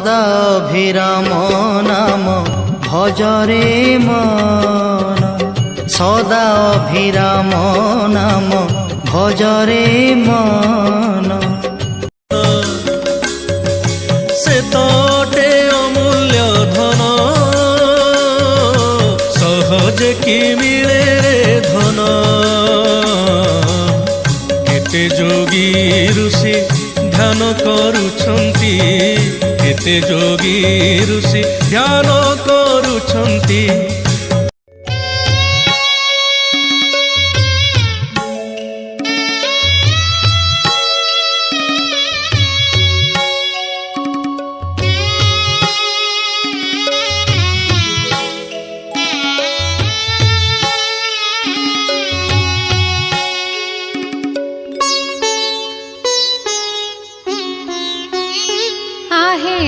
সদা অভিরাম নাম ভজরে মন, সদা অভিরাম নাম ভজরে মন। সে তোটে অমূল্য ধন, সহজে কি মিলে রে ধন। কেতে যোগী ঋষি ধ্যান କରୁଛନ୍ତି, কেতে যোগী ঋষি ধ্যান କରୁଛନ୍ତି। आहे